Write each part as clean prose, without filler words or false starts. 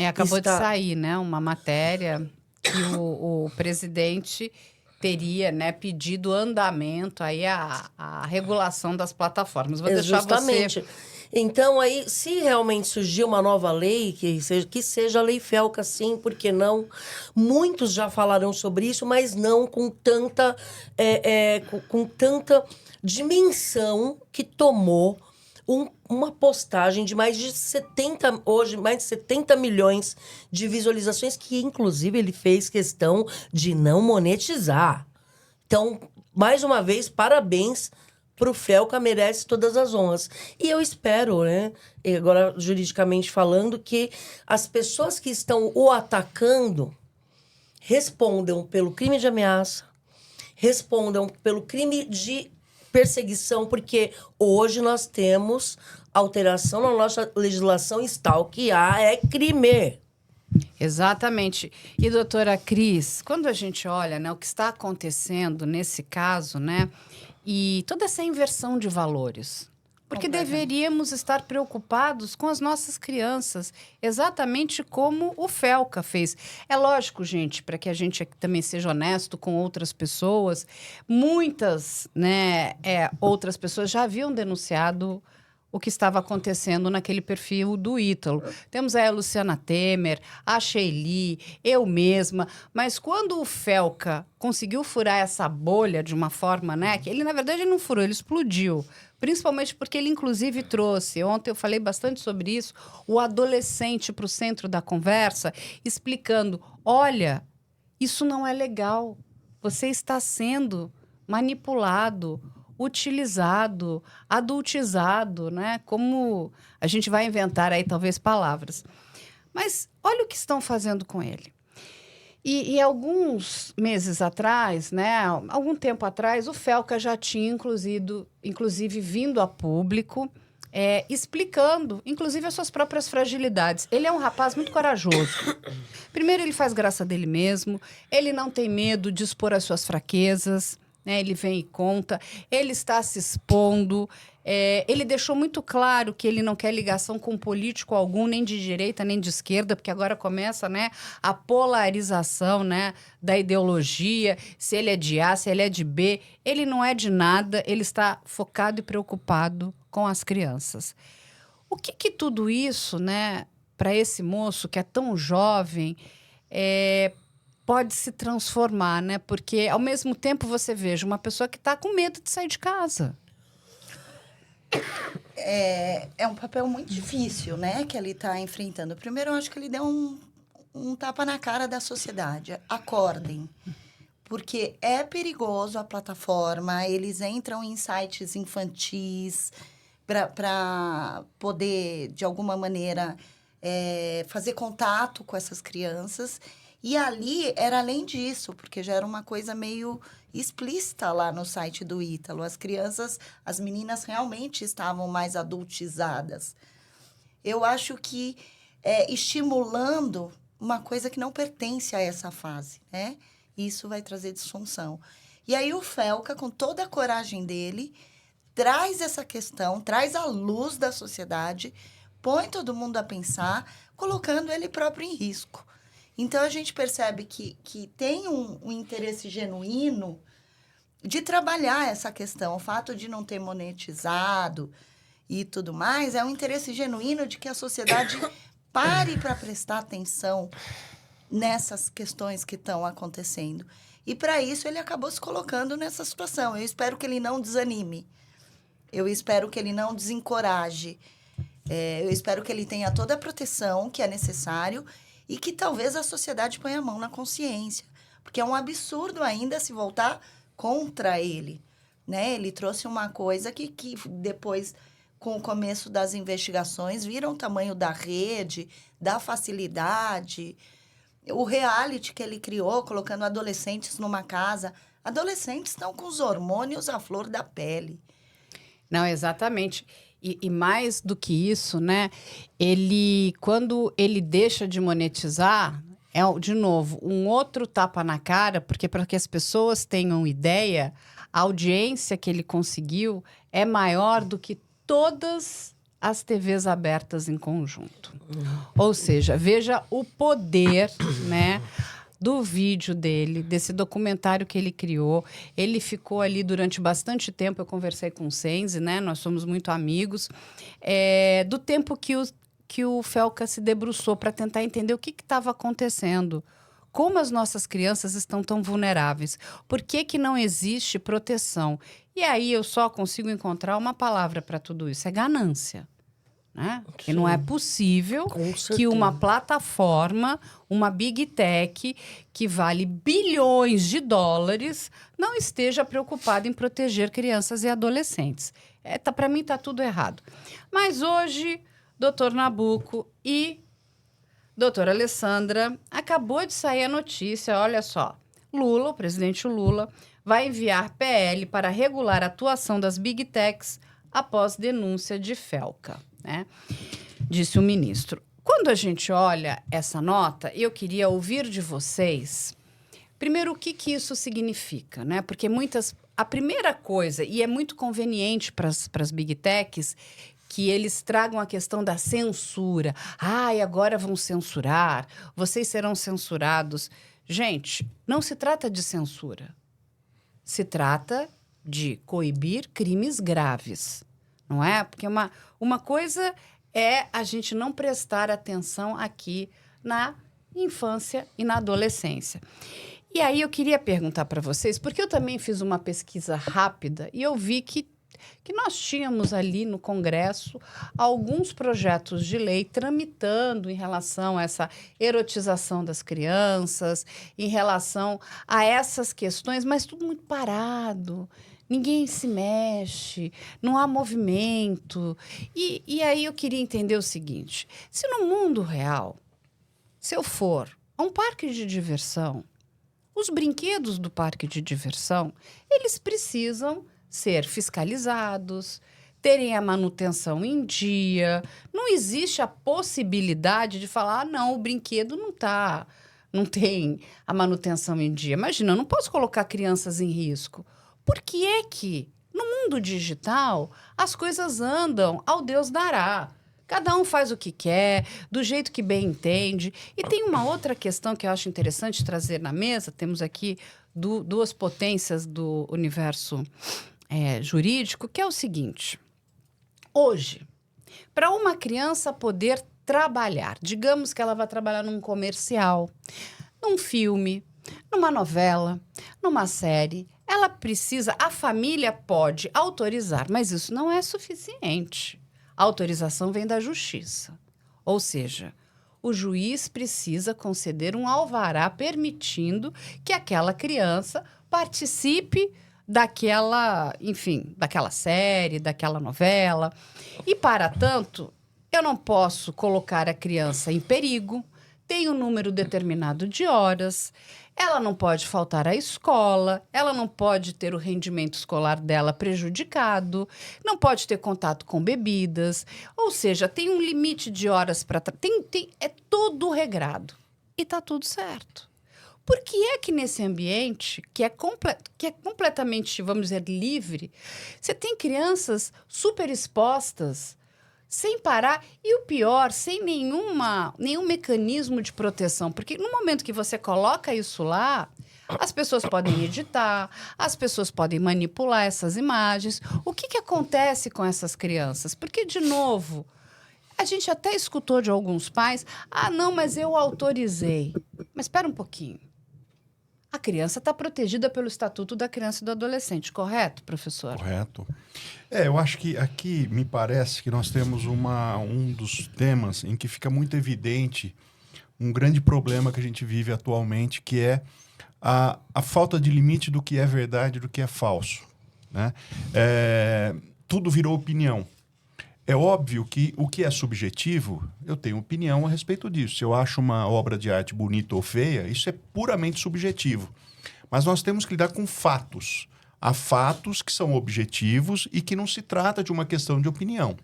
Acabou de sair, né, uma matéria que o presidente teria, né, pedido andamento aí a regulação das plataformas. Vou deixar você... Justamente. Então, aí, se realmente surgir uma nova lei, que seja a Lei Felca, sim, porque não? Muitos já falarão sobre isso, mas não com tanta, com tanta dimensão que tomou uma postagem de mais de 70, hoje, mais de 70 milhões de visualizações, que inclusive ele fez questão de não monetizar. Então, mais uma vez, parabéns pro Felca, merece todas as honras. E eu espero, né, e agora juridicamente falando, que as pessoas que estão o atacando respondam pelo crime de ameaça, respondam pelo crime de perseguição, porque hoje nós temos alteração na nossa legislação stalkear é crime. Exatamente. E, doutora Cris, quando a gente olha, né, o que está acontecendo nesse caso, né, e toda essa inversão de valores, porque deveríamos estar preocupados com as nossas crianças, exatamente como o Felca fez. É lógico, gente, para que a gente também seja honesto com outras pessoas, muitas, né, outras pessoas já haviam denunciado o que estava acontecendo naquele perfil do Ítalo. Temos aí a Luciana Temer, a Sheili, eu mesma, mas quando o Felca conseguiu furar essa bolha de uma forma, né, que ele, na verdade, não furou, ele explodiu. Principalmente porque ele, inclusive, trouxe, ontem eu falei bastante sobre isso, o adolescente para o centro da conversa, explicando, olha, isso não é legal, você está sendo manipulado, utilizado, adultizado, né? Como a gente vai inventar aí, talvez, palavras. Mas olha o que estão fazendo com ele. E alguns meses atrás, né, algum tempo atrás, o Felca já tinha, inclusive vindo a público, explicando, inclusive, as suas próprias fragilidades. Ele é um rapaz muito corajoso. Primeiro, ele faz graça dele mesmo, ele não tem medo de expor as suas fraquezas, né? Ele vem e conta, ele está se expondo, ele deixou muito claro que ele não quer ligação com político algum, nem de direita, nem de esquerda, porque agora começa, né, a polarização, né, da ideologia, se ele é de A, se ele é de B. Ele não é de nada, ele está focado e preocupado com as crianças. O que tudo isso, né, para esse moço que é tão jovem, pode se transformar, né? Porque, ao mesmo tempo, você veja uma pessoa que está com medo de sair de casa. É um papel muito difícil, né? Que ele está enfrentando. Primeiro, eu acho que ele deu um tapa na cara da sociedade. Acordem. Porque é perigoso a plataforma, eles entram em sites infantis para poder, de alguma maneira, fazer contato com essas crianças. E ali era além disso, porque já era uma coisa meio explícita lá no site do Ítalo. As crianças, as meninas realmente estavam mais adultizadas. Eu acho que estimulando uma coisa que não pertence a essa fase, né? Isso vai trazer disfunção. E aí o Felca, com toda a coragem dele, traz essa questão, traz à luz da sociedade, põe todo mundo a pensar, colocando ele próprio em risco. Então, a gente percebe que tem um interesse genuíno de trabalhar essa questão. O fato de não ter monetizado e tudo mais é um interesse genuíno de que a sociedade pare para prestar atenção nessas questões que estão acontecendo. E, para isso, ele acabou se colocando nessa situação. Eu espero que ele não desanime. Eu espero que ele não desencoraje. Eu espero que ele tenha toda a proteção que é necessário e que talvez a sociedade ponha a mão na consciência. Porque é um absurdo ainda se voltar contra ele, né? Ele trouxe uma coisa que depois, com o começo das investigações, viram o tamanho da rede, da facilidade. O reality que ele criou, colocando adolescentes numa casa. Adolescentes estão com os hormônios à flor da pele. Não, exatamente. E mais do que isso, né? Quando ele deixa de monetizar, de novo, um outro tapa na cara, porque para que as pessoas tenham ideia, a audiência que ele conseguiu é maior do que todas as TVs abertas em conjunto. Ou seja, veja o poder, né, do vídeo dele, desse documentário que ele criou. Ele ficou ali durante bastante tempo, eu conversei com o Senzi, né, nós somos muito amigos, do tempo que o Felca se debruçou para tentar entender o que estava acontecendo. Como as nossas crianças estão tão vulneráveis? Por que não existe proteção? E aí eu só consigo encontrar uma palavra para tudo isso: é ganância. Né? E não é possível que uma plataforma, uma Big Tech, que vale bilhões de dólares, não esteja preocupada em proteger crianças e adolescentes. Para mim está tudo errado. Mas hoje, doutor Nabuco e doutora Alessandra, acabou de sair a notícia, olha só. Lula, o presidente Lula, vai enviar PL para regular a atuação das Big Techs após denúncia de Felca, né? Disse o ministro. Quando a gente olha essa nota, eu queria ouvir de vocês, primeiro, o que isso significa, né? Porque a primeira coisa, e é muito conveniente para as Big Techs, que eles tragam a questão da censura. E agora vão censurar, vocês serão censurados. Gente, não se trata de censura. Se trata de coibir crimes graves, não é? Porque uma coisa é a gente não prestar atenção aqui na infância e na adolescência. E aí eu queria perguntar para vocês, porque eu também fiz uma pesquisa rápida e eu vi que nós tínhamos ali no Congresso alguns projetos de lei tramitando em relação a essa erotização das crianças, em relação a essas questões, mas tudo muito parado. Ninguém se mexe, não há movimento. E aí eu queria entender o seguinte: se no mundo real, se eu for a um parque de diversão, os brinquedos do parque de diversão, eles precisam ser fiscalizados, terem a manutenção em dia. Não existe a possibilidade de falar, não, o brinquedo não tem a manutenção em dia. Imagina, eu não posso colocar crianças em risco. Por que é que, no mundo digital, as coisas andam ao Deus dará? Cada um faz o que quer, do jeito que bem entende. E tem uma outra questão que eu acho interessante trazer na mesa. Temos aqui duas potências do universo jurídico, que é o seguinte: hoje, para uma criança poder trabalhar, digamos que ela vai trabalhar num comercial, num filme, numa novela, numa série, a família pode autorizar, mas isso não é suficiente. A autorização vem da justiça. Ou seja, o juiz precisa conceder um alvará permitindo que aquela criança participe daquela série, daquela novela. E, para tanto, eu não posso colocar a criança em perigo, tem um número determinado de horas, ela não pode faltar à escola, ela não pode ter o rendimento escolar dela prejudicado, não pode ter contato com bebidas, ou seja, tem um limite de horas para... É todo regrado. E está tudo certo. Por que é que nesse ambiente, que é completamente, vamos dizer, livre, você tem crianças super expostas, sem parar, e o pior, sem nenhum mecanismo de proteção? Porque no momento que você coloca isso lá, as pessoas podem editar, as pessoas podem manipular essas imagens. O que acontece com essas crianças? Porque, de novo, a gente até escutou de alguns pais, não, mas eu autorizei. Mas espera um pouquinho. A criança está protegida pelo Estatuto da Criança e do Adolescente, correto, professor? Correto. Eu acho que aqui me parece que nós temos um dos temas em que fica muito evidente um grande problema que a gente vive atualmente, que é a falta de limite do que é verdade e do que é falso, né? Tudo virou opinião. É óbvio que o que é subjetivo, eu tenho opinião a respeito disso. Se eu acho uma obra de arte bonita ou feia, isso é puramente subjetivo. Mas nós temos que lidar com fatos. Há fatos que são objetivos e que não se trata de uma questão de opinião.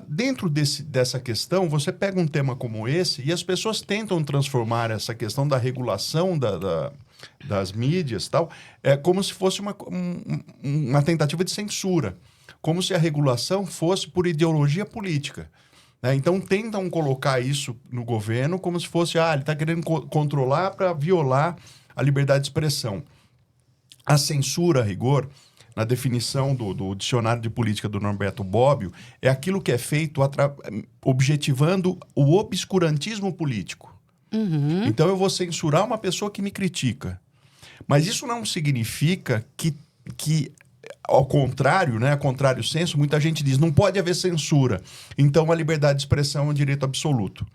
Dentro dessa questão, você pega um tema como esse e as pessoas tentam transformar essa questão da regulação das mídias e tal, como se fosse uma tentativa de censura. como se a regulação fosse por ideologia política. Né? Então, tentam colocar isso no governo como se fosse, ele está querendo controlar para violar a liberdade de expressão. A censura, a rigor, na definição do dicionário de política do Norberto Bobbio, é aquilo que é feito objetivando o obscurantismo político. Uhum. Então, eu vou censurar uma pessoa que me critica. Mas isso não significa que ao contrário, né, a contrário senso, muita gente diz, não pode haver censura. Então, a liberdade de expressão é um direito absoluto.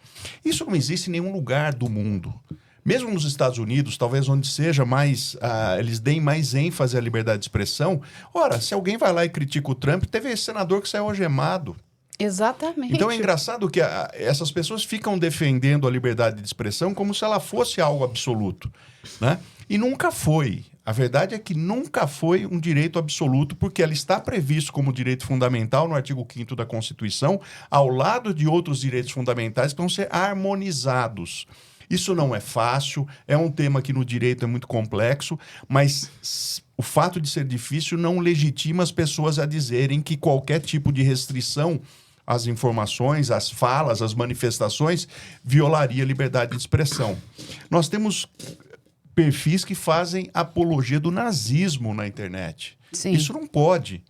Isso não existe em nenhum lugar do mundo. Mesmo nos Estados Unidos, talvez onde seja mais... eles deem mais ênfase à liberdade de expressão. Ora, se alguém vai lá e critica o Trump, teve esse senador que saiu algemado. Exatamente. Então é engraçado que essas pessoas ficam defendendo a liberdade de expressão como se ela fosse algo absoluto, né? E nunca foi. A verdade é que nunca foi um direito absoluto, porque ela está previsto como direito fundamental no artigo 5º da Constituição, ao lado de outros direitos fundamentais que vão ser harmonizados. Isso não é fácil, é um tema que no direito é muito complexo, mas o fato de ser difícil não legitima as pessoas a dizerem que qualquer tipo de restrição às informações, às falas, às manifestações, violaria a liberdade de expressão. Nós temos perfis que fazem apologia do nazismo na internet. Sim. Isso não pode.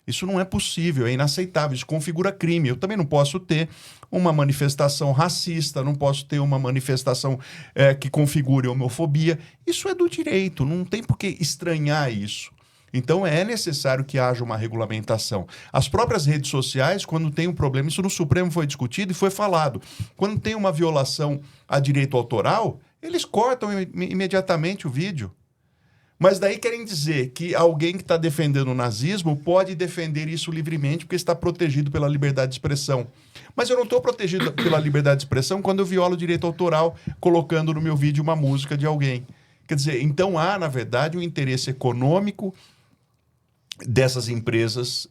Isso não é possível, é inaceitável, isso configura crime. Eu também não posso ter uma manifestação racista, não posso ter uma manifestação que configure homofobia. Isso é do direito, não tem por que estranhar isso. Então é necessário que haja uma regulamentação. As próprias redes sociais, quando tem um problema, isso no Supremo foi discutido e foi falado. Quando tem uma violação a direito autoral, eles cortam imediatamente o vídeo. Mas daí querem dizer que alguém que está defendendo o nazismo pode defender isso livremente porque está protegido pela liberdade de expressão. Mas eu não estou protegido pela liberdade de expressão quando eu violo o direito autoral colocando no meu vídeo uma música de alguém. Quer dizer, então há, na verdade, um interesse econômico dessas empresas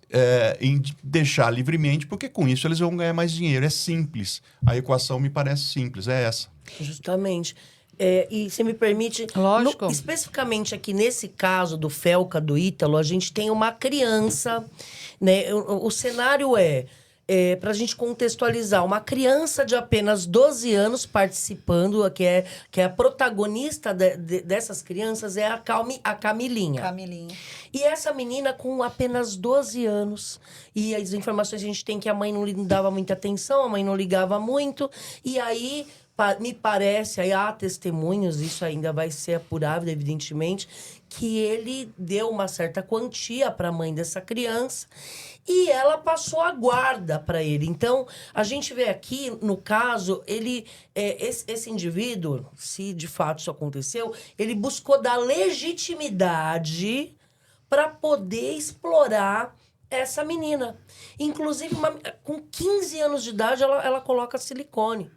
em deixar livremente, porque com isso eles vão ganhar mais dinheiro. É simples. A equação me parece simples, é essa. Justamente. E se me permite, Lógico. especificamente aqui nesse caso do Felca, do Ítalo, a gente tem uma criança, né? O cenário para a gente contextualizar, uma criança de apenas 12 anos participando, que é a protagonista dessas crianças, é a Camilinha. Camilinha. E essa menina com apenas 12 anos, e as informações a gente tem que a mãe não dava muita atenção, a mãe não ligava muito, e aí... Me parece, aí há testemunhos, isso ainda vai ser apurado, evidentemente, que ele deu uma certa quantia para a mãe dessa criança e ela passou a guarda para ele. Então, a gente vê aqui, no caso, esse indivíduo, se de fato isso aconteceu, ele buscou dar legitimidade para poder explorar essa menina. Inclusive, com 15 anos de idade, ela coloca silicone.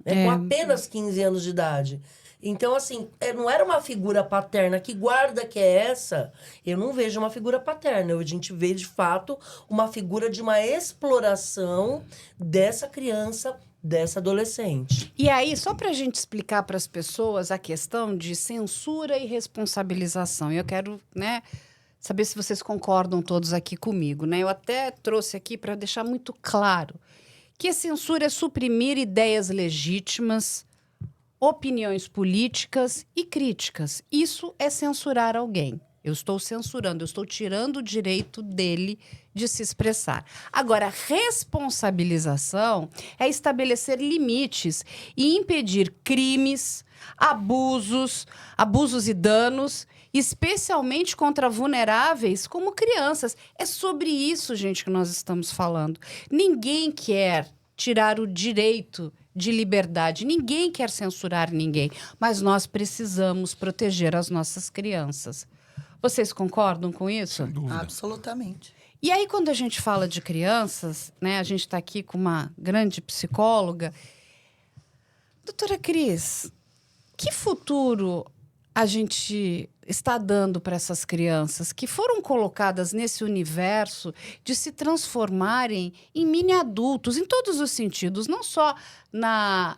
Com apenas 15 anos de idade. Então, assim, não era uma figura paterna. Que guarda que é essa? Eu não vejo uma figura paterna. A gente vê, de fato, uma figura de uma exploração dessa criança, dessa adolescente. E aí, só para a gente explicar para as pessoas a questão de censura e responsabilização. Eu quero, saber se vocês concordam todos aqui comigo, Eu até trouxe aqui para deixar muito claro que a censura é suprimir ideias legítimas, opiniões políticas e críticas. Isso é censurar alguém. Eu estou censurando, eu estou tirando o direito dele de se expressar. Agora, responsabilização é estabelecer limites e impedir crimes, abusos e danos, especialmente contra vulneráveis como crianças. É sobre isso, gente, que nós estamos falando. Ninguém quer tirar o direito de liberdade, ninguém quer censurar ninguém, mas nós precisamos proteger as nossas crianças. Vocês concordam com isso? Sem dúvida. Absolutamente. E aí, quando a gente fala de crianças, a gente está aqui com uma grande psicóloga. Doutora Cris, que futuro a gente está dando para essas crianças que foram colocadas nesse universo de se transformarem em mini-adultos, em todos os sentidos, não só na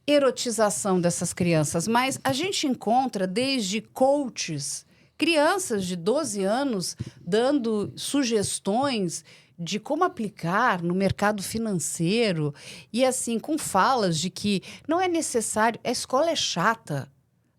erotização dessas crianças, mas a gente encontra desde coaches crianças de 12 anos dando sugestões de como aplicar no mercado financeiro e assim com falas de que não é necessário, a escola é chata,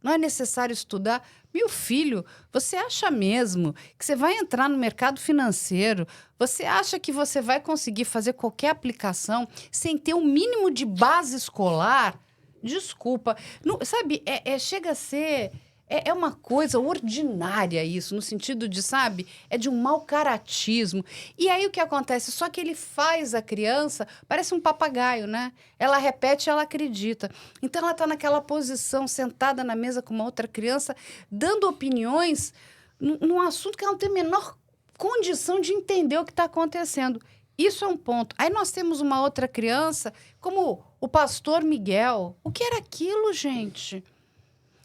não é necessário estudar. Meu filho, você acha mesmo que você vai entrar no mercado financeiro? Você acha que você vai conseguir fazer qualquer aplicação sem ter um mínimo de base escolar? Desculpa, não, sabe, chega a ser... É uma coisa ordinária isso, no sentido de, sabe, é de um mau caratismo. E aí o que acontece? Só que ele faz a criança, parece um papagaio, né? Ela repete, ela acredita. Então ela está naquela posição, sentada na mesa com uma outra criança, dando opiniões num assunto que ela não tem a menor condição de entender o que está acontecendo. Isso é um ponto. Aí nós temos uma outra criança, como o pastor Miguel. O que era aquilo, gente?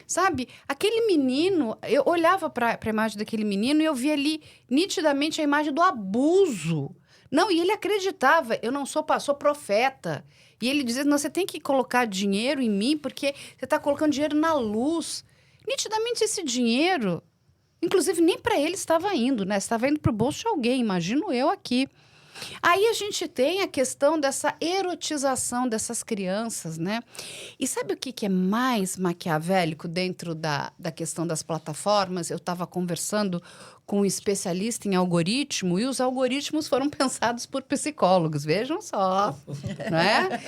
Sabe, aquele menino, eu olhava para a imagem daquele menino e eu via ali nitidamente a imagem do abuso. Não, e ele acreditava, eu não sou profeta. E ele dizia, não, você tem que colocar dinheiro em mim porque você está colocando dinheiro na luz. Nitidamente esse dinheiro, inclusive nem para ele estava indo, né? Estava indo para o bolso de alguém, imagino eu aqui. Aí a gente tem a questão dessa erotização dessas crianças, né? E sabe o que é mais maquiavélico dentro da questão das plataformas? Eu estava conversando com um especialista em algoritmo e os algoritmos foram pensados por psicólogos, vejam só, não é?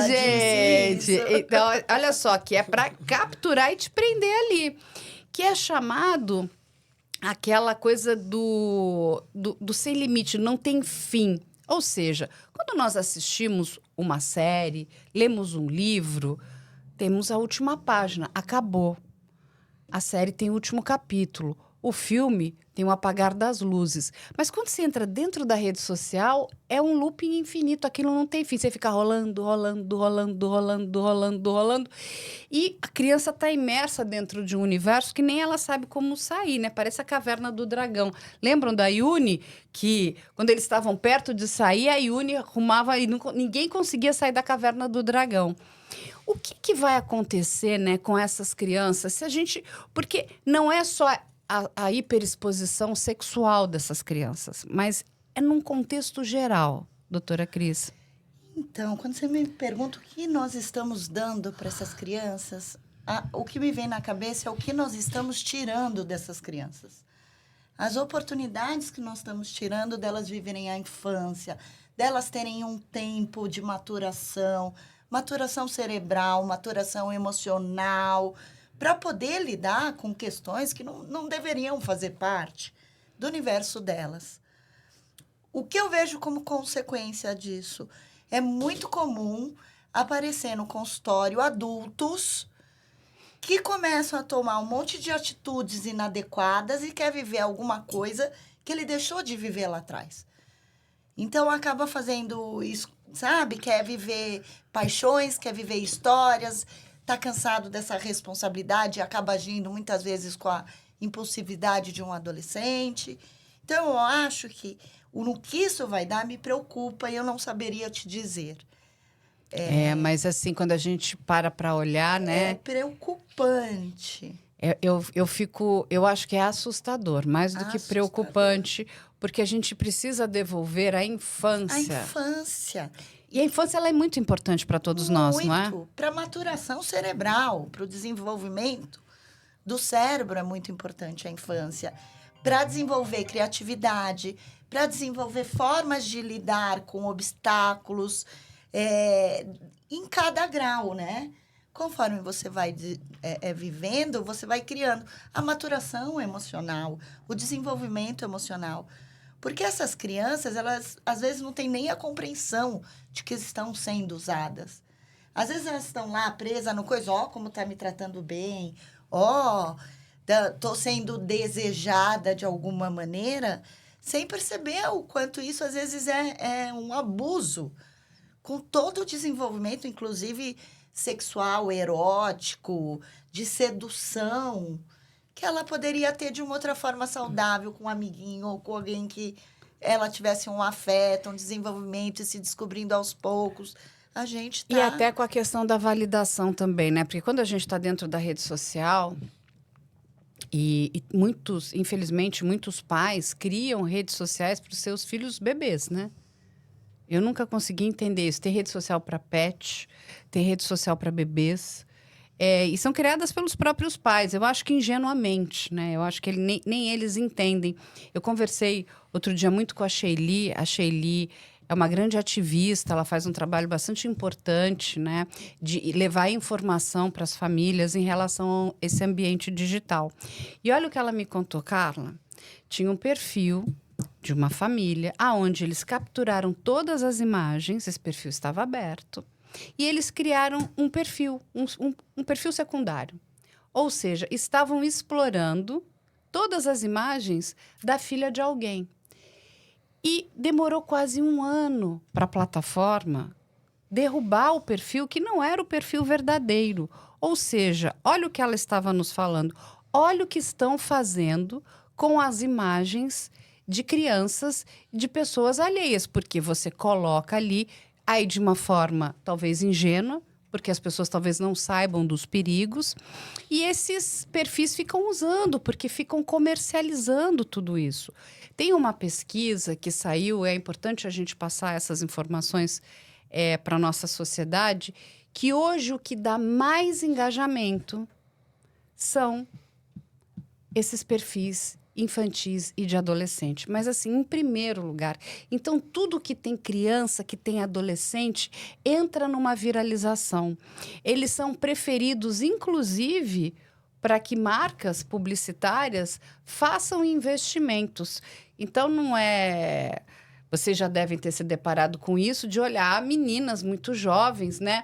Gente! Então, olha só, que é para capturar e te prender ali, que é chamado... aquela coisa do sem limite, não tem fim. Ou seja, quando nós assistimos uma série, lemos um livro, temos a última página, acabou. A série tem o último capítulo. O filme tem o apagar das luzes. Mas quando você entra dentro da rede social, é um looping infinito. Aquilo não tem fim. Você fica rolando. E a criança está imersa dentro de um universo que nem ela sabe como sair, né? Parece a caverna do dragão. Lembram da Yuni? Que quando eles estavam perto de sair, a Yuni arrumava e ninguém conseguia sair da caverna do dragão. O que vai acontecer, né, com essas crianças? Se a gente... Porque não é só... a hiperexposição sexual dessas crianças, mas é num contexto geral, doutora Cris. Então, quando você me pergunta o que nós estamos dando para essas crianças, o que me vem na cabeça é o que nós estamos tirando dessas crianças. As oportunidades que nós estamos tirando delas viverem a infância, delas terem um tempo de maturação cerebral, maturação emocional, para poder lidar com questões que não deveriam fazer parte do universo delas. O que eu vejo como consequência disso? É muito comum aparecer no consultório adultos que começam a tomar um monte de atitudes inadequadas e quer viver alguma coisa que ele deixou de viver lá atrás. Então, acaba fazendo isso, sabe? Quer viver paixões, quer viver histórias... está cansado dessa responsabilidade e acaba agindo muitas vezes com a impulsividade de um adolescente. Então, eu acho que no que isso vai dar me preocupa e eu não saberia te dizer. Mas assim, quando a gente para olhar, né? É preocupante. Eu acho que é assustador, mais do que preocupante, porque a gente precisa devolver a infância. A infância. E a infância ela é muito importante para todos nós, não é? Muito. Para a maturação cerebral, para o desenvolvimento do cérebro é muito importante a infância. Para desenvolver criatividade, para desenvolver formas de lidar com obstáculos em cada grau, né? Conforme você vai vivendo, você vai criando a maturação emocional, o desenvolvimento emocional. Porque essas crianças, elas às vezes não têm nem a compreensão de que estão sendo usadas. Às vezes elas estão lá presas no coisa, como está me tratando bem, estou sendo desejada de alguma maneira, sem perceber o quanto isso às vezes é um abuso. Com todo o desenvolvimento, inclusive sexual, erótico, de sedução, que ela poderia ter de uma outra forma saudável, com um amiguinho ou com alguém que ela tivesse um afeto, um desenvolvimento e se descobrindo aos poucos. A gente tá... E até com a questão da validação também, né? Porque quando a gente está dentro da rede social, E muitos, infelizmente, muitos pais criam redes sociais para os seus filhos bebês, né? Eu nunca consegui entender isso. Tem rede social para pet, tem rede social para bebês. E são criadas pelos próprios pais. Eu acho que ingenuamente, né? Eu acho que nem eles entendem. Eu conversei outro dia muito com a Sheili. A Sheili é uma grande ativista, ela faz um trabalho bastante importante, né? De levar informação para as famílias em relação a esse ambiente digital. E olha o que ela me contou, Carla. Tinha um perfil de uma família aonde eles capturaram todas as imagens, esse perfil estava aberto, e eles criaram um perfil, um perfil secundário. Ou seja, estavam explorando todas as imagens da filha de alguém. E demorou quase 1 ano para a plataforma derrubar o perfil que não era o perfil verdadeiro. Ou seja, olha o que ela estava nos falando. Olha o que estão fazendo com as imagens de crianças, de pessoas alheias. Porque você coloca ali, aí de uma forma talvez ingênua, porque as pessoas talvez não saibam dos perigos. E esses perfis ficam usando, porque ficam comercializando tudo isso. Tem uma pesquisa que saiu, é importante a gente passar essas informações para a nossa sociedade, que hoje o que dá mais engajamento são esses perfis infantis e de adolescente. Mas, assim, em primeiro lugar. Então, tudo que tem criança, que tem adolescente, entra numa viralização. Eles são preferidos, inclusive, para que marcas publicitárias façam investimentos. Então, não é... Vocês já devem ter se deparado com isso, de olhar meninas muito jovens, né?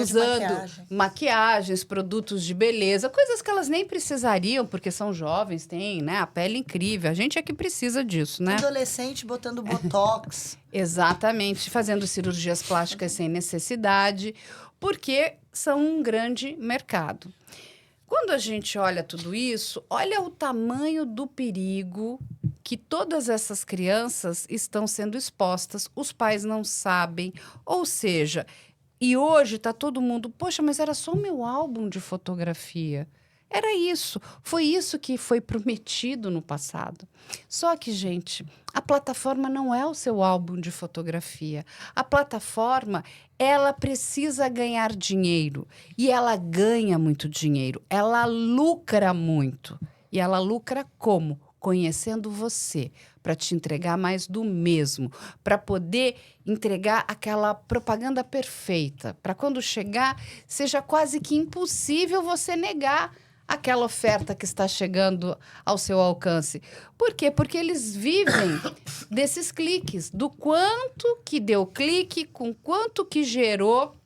Usando maquiagens, produtos de beleza, coisas que elas nem precisariam, porque são jovens, têm, né, a pele incrível. A gente é que precisa disso, né? Adolescente botando botox. Exatamente, fazendo cirurgias plásticas sem necessidade, porque são um grande mercado. Quando a gente olha tudo isso, olha o tamanho do perigo que todas essas crianças estão sendo expostas, os pais não sabem, ou seja... E hoje está todo mundo... Poxa, mas era só o meu álbum de fotografia. Era isso. Foi isso que foi prometido no passado. Só que, gente, a plataforma não é o seu álbum de fotografia. A plataforma, ela precisa ganhar dinheiro. E ela ganha muito dinheiro. Ela lucra muito. E ela lucra como? Conhecendo você, para te entregar mais do mesmo, para poder entregar aquela propaganda perfeita, para quando chegar, seja quase que impossível você negar aquela oferta que está chegando ao seu alcance. Por quê? Porque eles vivem desses cliques, do quanto que deu clique, com quanto que gerou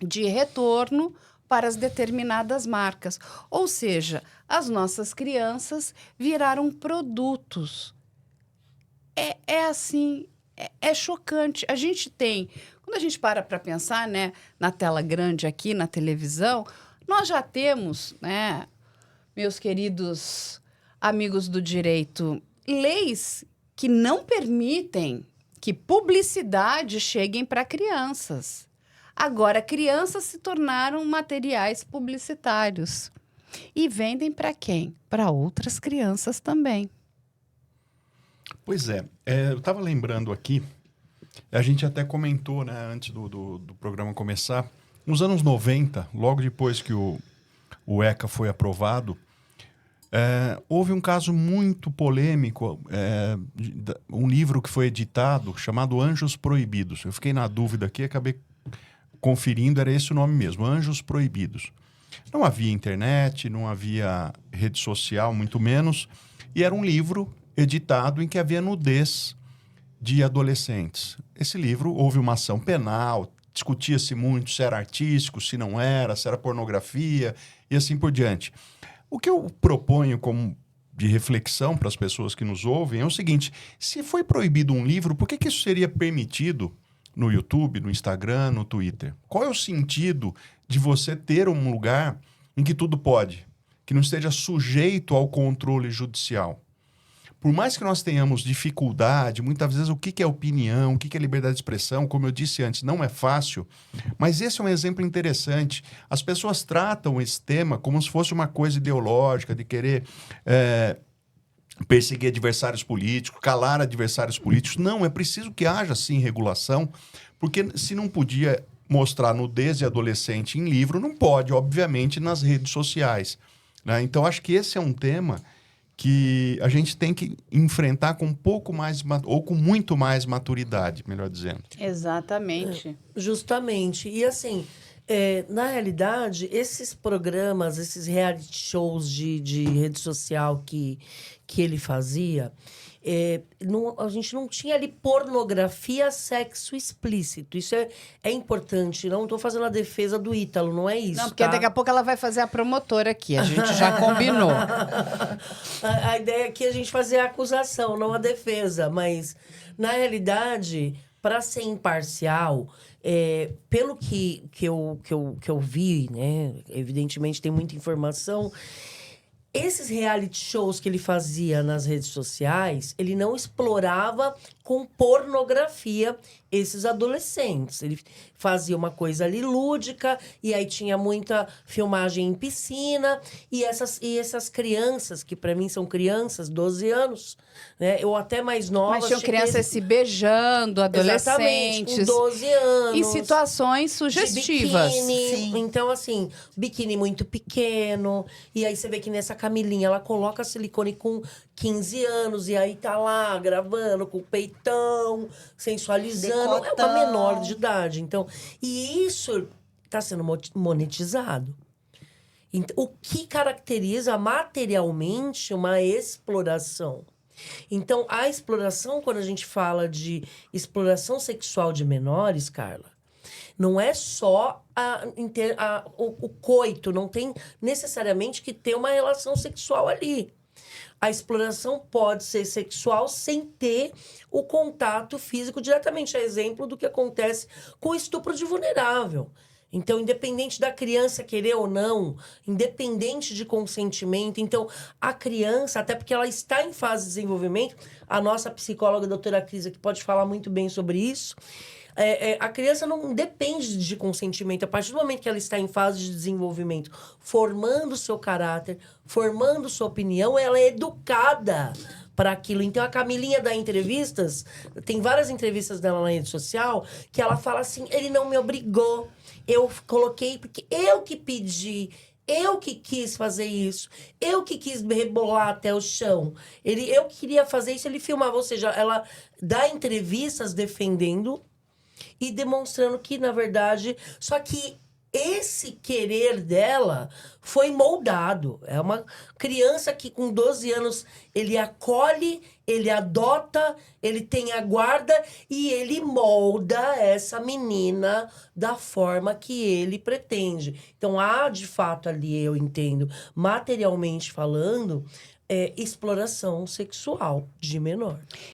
de retorno para as determinadas marcas. Ou seja, as nossas crianças viraram produtos. É chocante. A gente tem... Quando a gente para pensar, né, na tela grande aqui, na televisão, nós já temos, né, meus queridos amigos do direito, leis que não permitem que publicidade cheguem para crianças. Agora, crianças se tornaram materiais publicitários. E vendem para quem? Para outras crianças também. Pois é. Eu estava lembrando aqui, a gente até comentou, né, antes do programa começar, nos anos 90, logo depois que o ECA foi aprovado, houve um caso muito polêmico, um livro que foi editado chamado Anjos Proibidos. Eu fiquei na dúvida aqui, acabei conferindo, era esse o nome mesmo, Anjos Proibidos. Não havia internet, não havia rede social, muito menos, e era um livro editado em que havia nudez de adolescentes. Esse livro, houve uma ação penal, discutia-se muito se era artístico, se não era, se era pornografia e assim por diante. O que eu proponho como de reflexão para as pessoas que nos ouvem é o seguinte: se foi proibido um livro, por que isso seria permitido no YouTube, no Instagram, no Twitter? Qual é o sentido de você ter um lugar em que tudo pode, que não esteja sujeito ao controle judicial? por mais que nós tenhamos dificuldade, muitas vezes o que que é opinião, o que que é liberdade de expressão, como eu disse antes, não é fácil, mas esse é um exemplo interessante. As pessoas tratam esse tema como se fosse uma coisa ideológica, de querer perseguir adversários políticos, calar adversários políticos. Não, é preciso que haja, sim, regulação, porque se não podia mostrar nudez de adolescente em livro, não pode, obviamente, nas redes sociais, né? Então, acho que esse é um tema que a gente tem que enfrentar com um pouco mais, ou com muito mais maturidade, melhor dizendo. Exatamente. Justamente. E assim, na realidade, esses programas, esses reality shows de rede social que ele fazia, a gente não tinha ali pornografia, sexo explícito. Isso é importante. Não estou fazendo a defesa do Ítalo, não é isso. Não, porque tá? daqui a pouco ela vai fazer a promotora aqui. A gente já combinou. A ideia aqui é a gente fazer a acusação, não a defesa. Mas, na realidade, para ser imparcial, pelo que eu vi, né? Evidentemente tem muita informação. Esses reality shows que ele fazia nas redes sociais, ele não explorava com pornografia esses adolescentes. Ele fazia uma coisa ali lúdica, e aí tinha muita filmagem em piscina, e essas crianças, que para mim são crianças, 12 anos, né? Ou até mais novas. Mas tinham crianças se beijando, adolescentes. Exatamente, com 12 anos. Em situações sugestivas. De biquíni. Sim. Então, assim, biquíni muito pequeno. E aí você vê que nessa Camilinha, ela coloca silicone com 15 anos. E aí tá lá, gravando com o peitão, sensualizando. É uma menor de idade. Então, e isso tá sendo monetizado. Então, o que caracteriza materialmente uma exploração? Então, a exploração, quando a gente fala de exploração sexual de menores, Carla, não é só o coito, não tem necessariamente que ter uma relação sexual ali. A exploração pode ser sexual sem ter o contato físico diretamente. É exemplo do que acontece com o estupro de vulnerável. Então, independente da criança querer ou não, independente de consentimento, então, a criança, até porque ela está em fase de desenvolvimento, a nossa psicóloga, a doutora Cris, que pode falar muito bem sobre isso, a criança não depende de consentimento. A partir do momento que ela está em fase de desenvolvimento, formando seu caráter, formando sua opinião, ela é educada para aquilo. Então, a Camilinha dá entrevistas, tem várias entrevistas dela na rede social, que ela fala assim, ele não me obrigou, eu coloquei porque eu que pedi, eu que quis fazer isso, eu que quis rebolar até o chão. Eu queria fazer isso, ele filmava. Ou seja, ela dá entrevistas defendendo e demonstrando que, na verdade... Só que esse querer dela foi moldado. É uma criança que, com 12 anos, ele acolhe, ele adota, ele tem a guarda e ele molda essa menina da forma que ele pretende. Então, há, de fato, ali, eu entendo, materialmente falando, exploração sexual de menor.